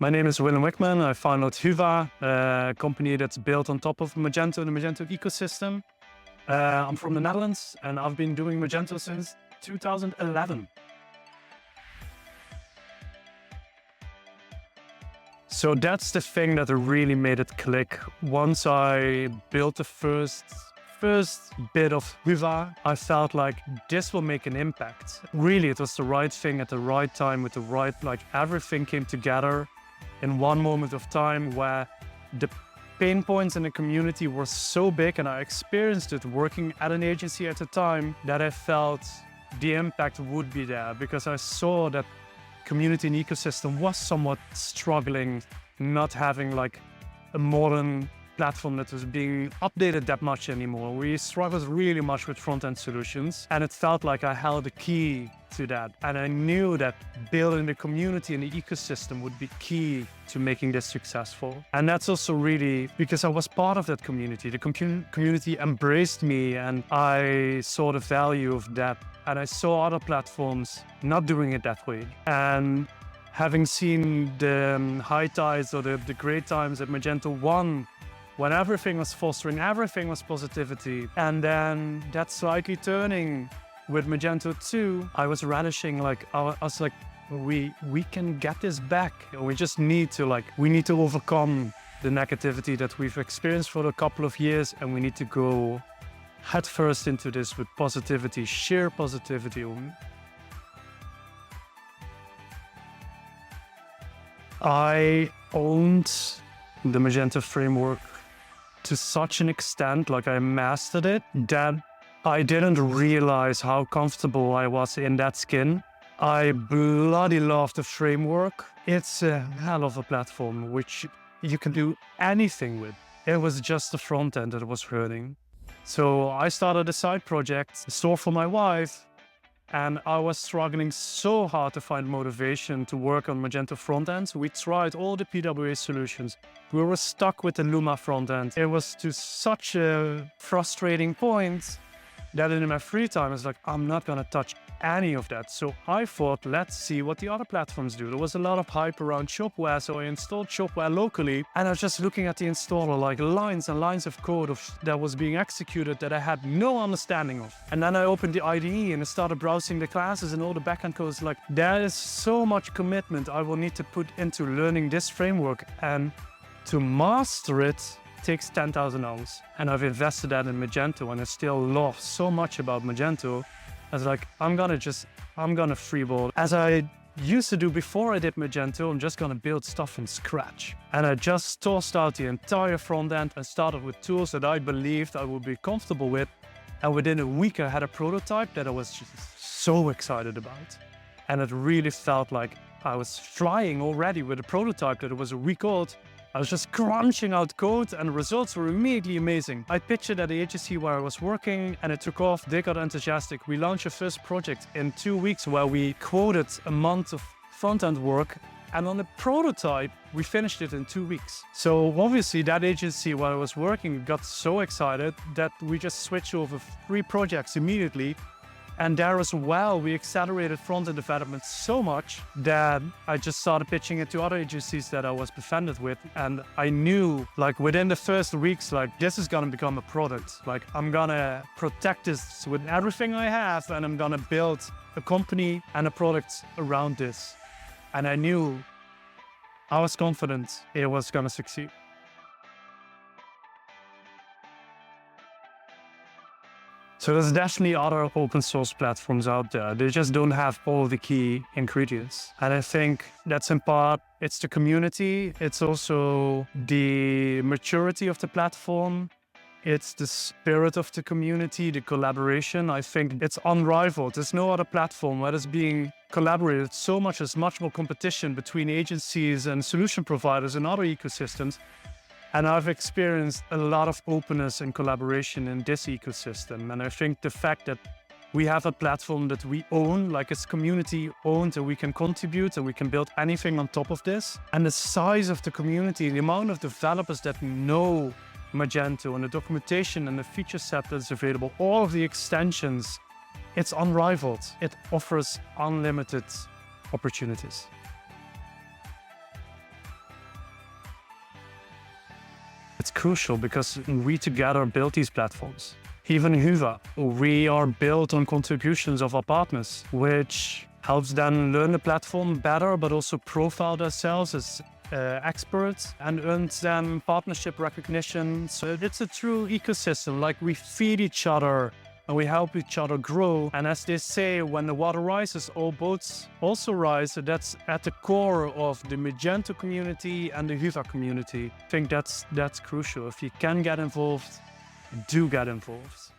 My name is Willem Wigman. I founded Hyvä, a company that's built on top of Magento, the Magento ecosystem. I'm from the Netherlands and I've been doing Magento since 2011. So that's the thing that really made it click. Once I built the first bit of Hyvä, I felt like this will make an impact. Really, it was the right thing at the right time with the right, everything came together in one moment of time where the pain points in the community were so big, and I experienced it working at an agency at the time, that I felt the impact would be there, because I saw that community and ecosystem was somewhat struggling, not having a modern platform that was being updated that much anymore. We struggled really much with front-end solutions, and it felt like I held the key to that. And I knew that building the community and the ecosystem would be key to making this successful. And that's also really because I was part of that community. The community embraced me, and I saw the value of that. And I saw other platforms not doing it that way. And having seen the high tides or the great times at Magento 1, when everything was fostering, everything was positivity, and then that slightly turning with Magento 2, I was relishing, I was like, we can get this back. We just need to overcome the negativity that we've experienced for a couple of years, and we need to go head first into this with positivity, sheer positivity. I owned the Magento framework to such an extent, I mastered it, that I didn't realize how comfortable I was in that skin. I bloody love the framework. It's a hell of a platform which you can do anything with. It was just the front end that was hurting. So I started a side project, a store for my wife, and I was struggling so hard to find motivation to work on Magento front ends. We tried all the PWA solutions. We were stuck with the Luma front end. It was to such a frustrating point that in my free time, I was like, I'm not gonna touch any of that. So I thought, let's see what the other platforms do. There was a lot of hype around Shopware, so I installed Shopware locally, and I was just looking at the installer, lines and lines of code that was being executed that I had no understanding of. And then I opened the IDE and I started browsing the classes and all the backend codes. There is so much commitment I will need to put into learning this framework, and to master it takes 10,000 hours. And I've invested that in Magento, and I still love so much about Magento. I was like, I'm gonna freeball. As I used to do before I did Magento, I'm just gonna build stuff from scratch. And I just tossed out the entire front end and started with tools that I believed I would be comfortable with. And within a week, I had a prototype that I was just so excited about. And it really felt like I was flying already with a prototype that was a week old. I was just crunching out code, and the results were immediately amazing. I pitched it at the agency where I was working, and it took off. They got enthusiastic. We launched a first project in 2 weeks where we quoted a month of front-end work, and on the prototype, we finished it in 2 weeks. So obviously that agency where I was working got so excited that we just switched over 3 projects immediately. And there as well, we accelerated front-end development so much that I just started pitching it to other agencies that I was befriended with. And I knew, within the first weeks, this is gonna become a product. I'm gonna protect this with everything I have, and I'm gonna build a company and a product around this. And I knew, I was confident it was gonna succeed. So there's definitely other open source platforms out there. They just don't have all the key ingredients. And I think that's in part, it's the community. It's also the maturity of the platform. It's the spirit of the community, the collaboration. I think it's unrivaled. There's no other platform where it's being collaborated so much. There's much more competition between agencies and solution providers and other ecosystems. And I've experienced a lot of openness and collaboration in this ecosystem. And I think the fact that we have a platform that we own, it's community owned, and we can contribute and we can build anything on top of this. And the size of the community, the amount of developers that know Magento and the documentation and the feature set that's available, all of the extensions, it's unrivaled. It offers unlimited opportunities. It's crucial because we together build these platforms. Even Hyvä, we are built on contributions of our partners, which helps them learn the platform better, but also profile themselves as experts and earns them partnership recognition. So it's a true ecosystem, like we feed each other and we help each other grow. And as they say, when the water rises, all boats also rise. So that's at the core of the Magento community and the Hyvä community. I think that's crucial. If you can get involved, do get involved.